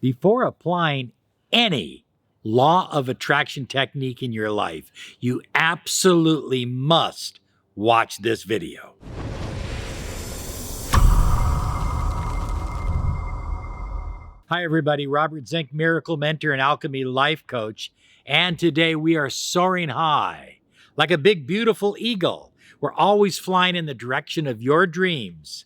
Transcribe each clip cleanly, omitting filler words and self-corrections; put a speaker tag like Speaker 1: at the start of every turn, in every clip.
Speaker 1: Before applying any law of attraction technique in your life, you absolutely must watch this video. Hi everybody, Robert Zink, Miracle Mentor and Alchemy Life Coach. And today we are soaring high like a big beautiful eagle. We're always flying in the direction of your dreams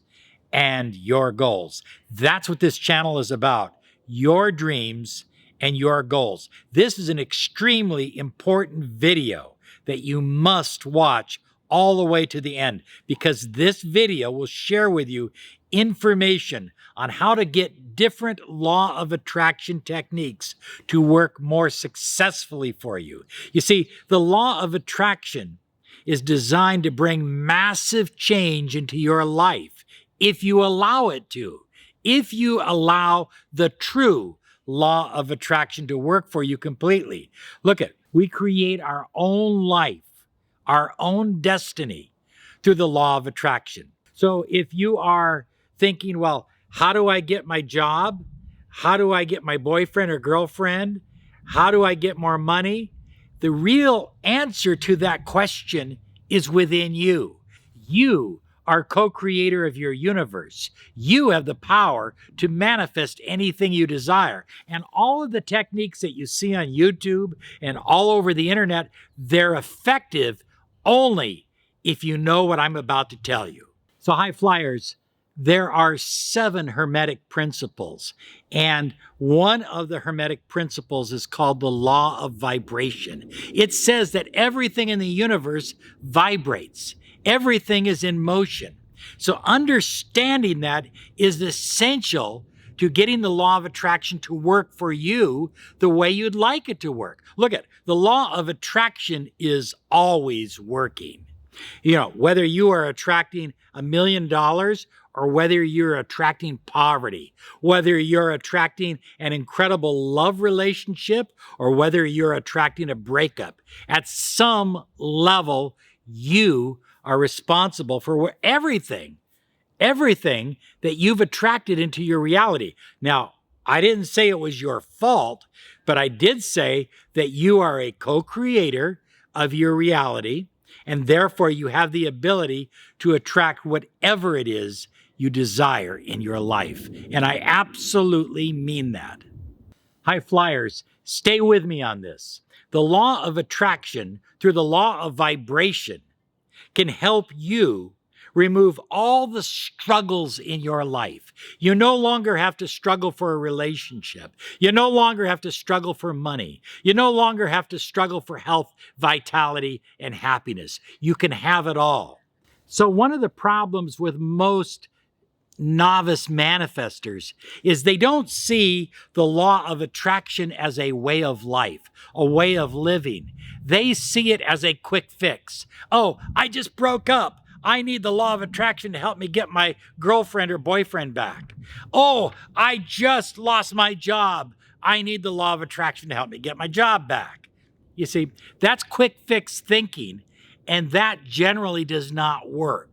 Speaker 1: and your goals. That's what this channel is about, your dreams and your goals. This is an extremely important video that you must watch all the way to the end, because this video will share with you information on how to get different law of attraction techniques to work more successfully for you. You see, the law of attraction is designed to bring massive change into your life if you allow it to. If you allow the true law of attraction to work for you completely. Look at, we create our own life, our own destiny through the law of attraction. So if you are thinking, well, how do I get my job? How do I get my boyfriend or girlfriend? How do I get more money? The real answer to that question is within you. You are co-creator of your universe. You have the power to manifest anything you desire. And all of the techniques that you see on YouTube and all over the internet, they're effective only if you know what I'm about to tell you. So high flyers, there are 7 Hermetic principles. And one of the Hermetic principles is called the law of vibration. It says that everything in the universe vibrates. Everything is in motion. So understanding that is essential to getting the law of attraction to work for you the way you'd like it to work. Look at, the law of attraction is always working. You know, whether you are attracting $1 million or whether you're attracting poverty, whether you're attracting an incredible love relationship or whether you're attracting a breakup, at some level, you are responsible for everything that you've attracted into your reality. Now, I didn't say it was your fault, but I did say that you are a co-creator of your reality, and therefore you have the ability to attract whatever it is you desire in your life. And I absolutely mean that. High flyers, stay with me on this. The law of attraction through the law of vibration can help you remove all the struggles in your life. You no longer have to struggle for a relationship. You no longer have to struggle for money. You no longer have to struggle for health, vitality, and happiness. You can have it all. So one of the problems with most novice manifestors is they don't see the law of attraction as a way of life, a way of living. They see it as a quick fix. Oh, I just broke up. I need the law of attraction to help me get my girlfriend or boyfriend back. Oh, I just lost my job. I need the law of attraction to help me get my job back. You see, that's quick fix thinking, and that generally does not work.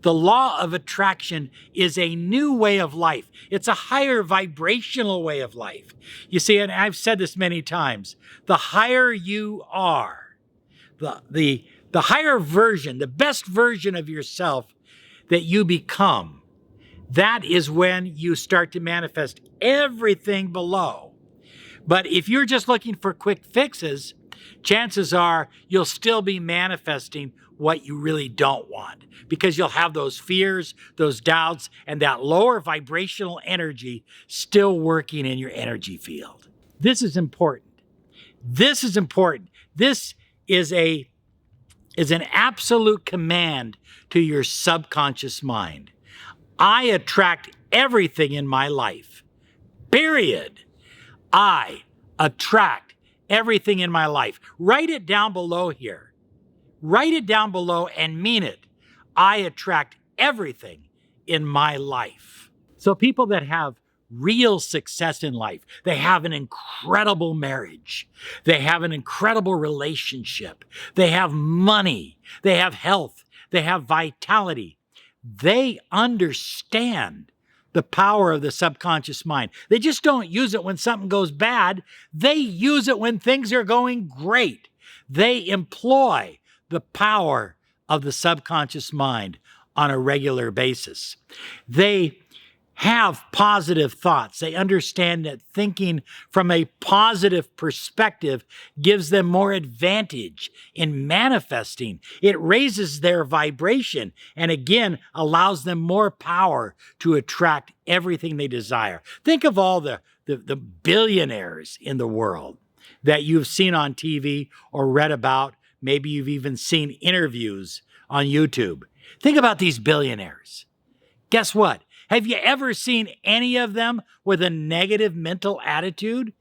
Speaker 1: The law of attraction is a new way of life. It's a higher vibrational way of life. You see, and I've said this many times, the higher you are, the higher version, the best version of yourself that you become, that is when you start to manifest everything below. But if you're just looking for quick fixes, chances are you'll still be manifesting what you really don't want, because you'll have those fears, those doubts, and that lower vibrational energy still working in your energy field. This is important. This is important. This is an absolute command to your subconscious mind. I attract everything in my life. Period. I attract everything in my life. Write it down below here. Write it down below and mean it. I attract everything in my life. So people that have real success in life, they have an incredible marriage, they have an incredible relationship, they have money, they have health, they have vitality. They understand the power of the subconscious mind. They just don't use it when something goes bad. They use it when things are going great. They employ the power of the subconscious mind on a regular basis. They have positive thoughts. They understand that thinking from a positive perspective gives them more advantage in manifesting. It raises their vibration and again allows them more power to attract everything they desire. Think of all the billionaires in the world that you've seen on TV or read about. Maybe you've even seen interviews on YouTube. Think about these billionaires. Guess what? Have you ever seen any of them with a negative mental attitude?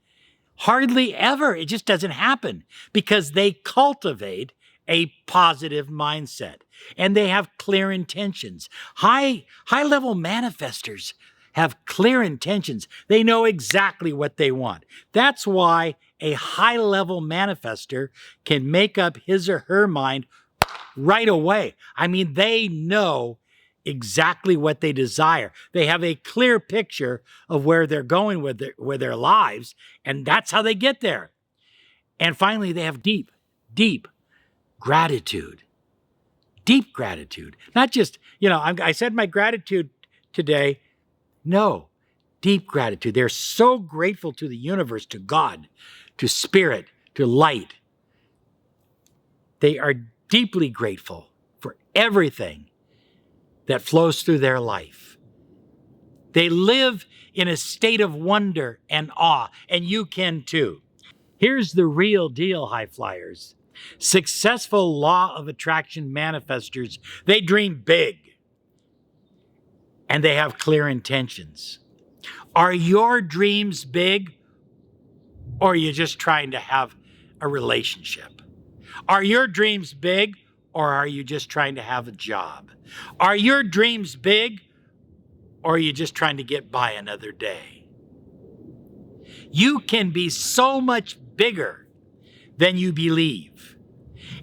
Speaker 1: Hardly ever. It just doesn't happen because they cultivate a positive mindset and they have clear intentions. High-level manifestors have clear intentions. They know exactly what they want. That's why a high-level manifester can make up his or her mind right away. I mean, they know exactly what they desire. They have a clear picture of where they're going with their lives, and that's how they get there. And finally, they have deep gratitude. Deep gratitude. Not just, I said my gratitude today. No, deep gratitude. They're so grateful to the universe, to God, to spirit, to light. They are deeply grateful for everything that flows through their life. They live in a state of wonder and awe, and you can too. Here's the real deal, high flyers. Successful law of attraction manifestors, they dream big and they have clear intentions. Are your dreams big, or are you just trying to have a relationship? Are your dreams big, or are you just trying to have a job? Are your dreams big, or are you just trying to get by another day? You can be so much bigger than you believe.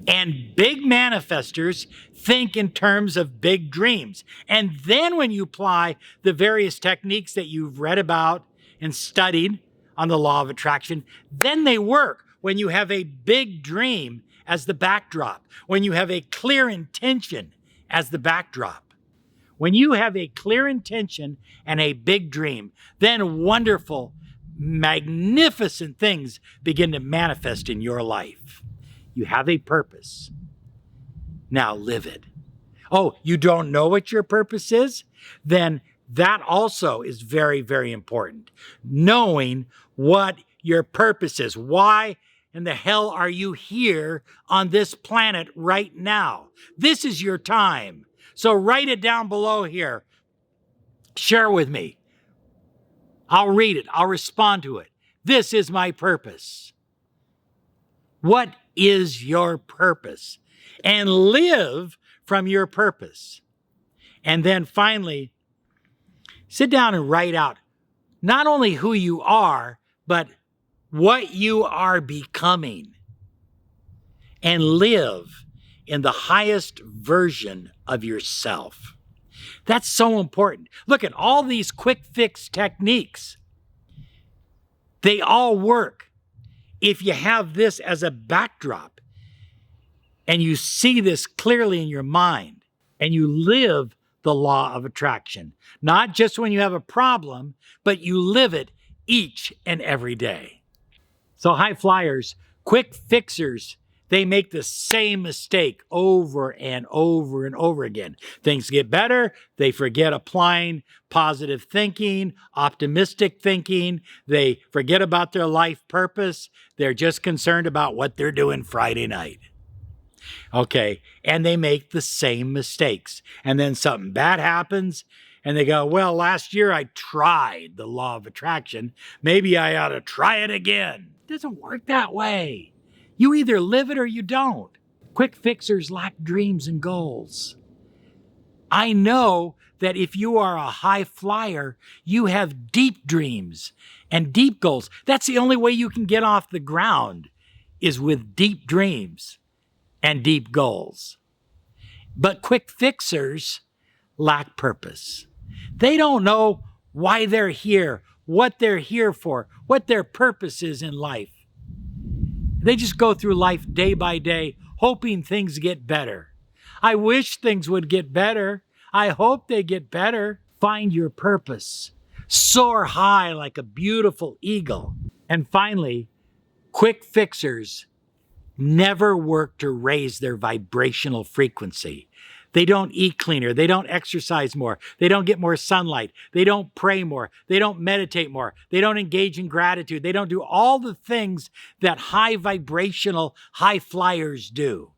Speaker 1: And big manifestors think in terms of big dreams. And then when you apply the various techniques that you've read about and studied on the law of attraction, then they work when you have a big dream as the backdrop, when you have a clear intention as the backdrop. When you have a clear intention and a big dream, then wonderful, magnificent things begin to manifest in your life. You have a purpose. Now live it. Oh, you don't know what your purpose is? Then that also is very, very important. Knowing what your purpose is. Why in the hell are you here on this planet right now? This is your time. So write it down below here. Share with me. I'll read it. I'll respond to it. This is my purpose. What is your purpose? And live from your purpose. And then finally, sit down and write out not only who you are, but what you are becoming. And live in the highest version of yourself. That's so important. Look at all these quick fix techniques. They all work if you have this as a backdrop and you see this clearly in your mind and you live the law of attraction. Not just when you have a problem, but you live it each and every day. So high flyers, quick fixers, they make the same mistake over and over and over again. Things get better. They forget applying positive thinking, optimistic thinking. They forget about their life purpose. They're just concerned about what they're doing Friday night. Okay, and they make the same mistakes. And then something bad happens, and they go, well, last year I tried the law of attraction. Maybe I ought to try it again. It doesn't work that way. You either live it or you don't. Quick fixers lack dreams and goals. I know that if you are a high flyer, you have deep dreams and deep goals. That's the only way you can get off the ground, is with deep dreams and deep goals. But quick fixers lack purpose. They don't know why they're here, what they're here for, what their purpose is in life. They just go through life day by day, hoping things get better. I wish things would get better. I hope they get better. Find your purpose. Soar high like a beautiful eagle. And finally, quick fixers never work to raise their vibrational frequency. They don't eat cleaner. They don't exercise more. They don't get more sunlight. They don't pray more. They don't meditate more. They don't engage in gratitude. They don't do all the things that high vibrational high flyers do.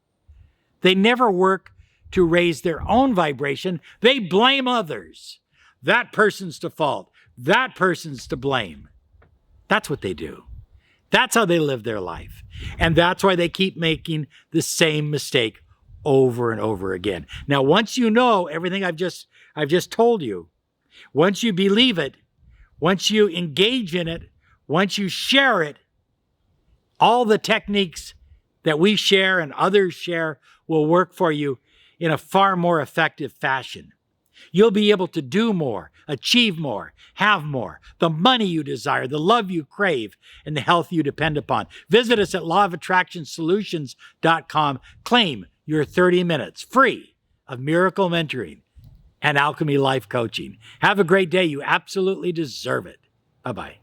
Speaker 1: They never work to raise their own vibration. They blame others. That person's to fault. That person's to blame. That's what they do. That's how they live their life. And that's why they keep making the same mistake over and over again. Now, once you know everything I've just told you, once you believe it, once you engage in it, once you share it, all the techniques that we share and others share will work for you in a far more effective fashion. You'll be able to do more, achieve more, have more, the money you desire, the love you crave, and the health you depend upon. Visit us at lawofattractionsolutions.com. Claim your 30 minutes free of miracle mentoring and alchemy life coaching. Have a great day. You absolutely deserve it. Bye-bye.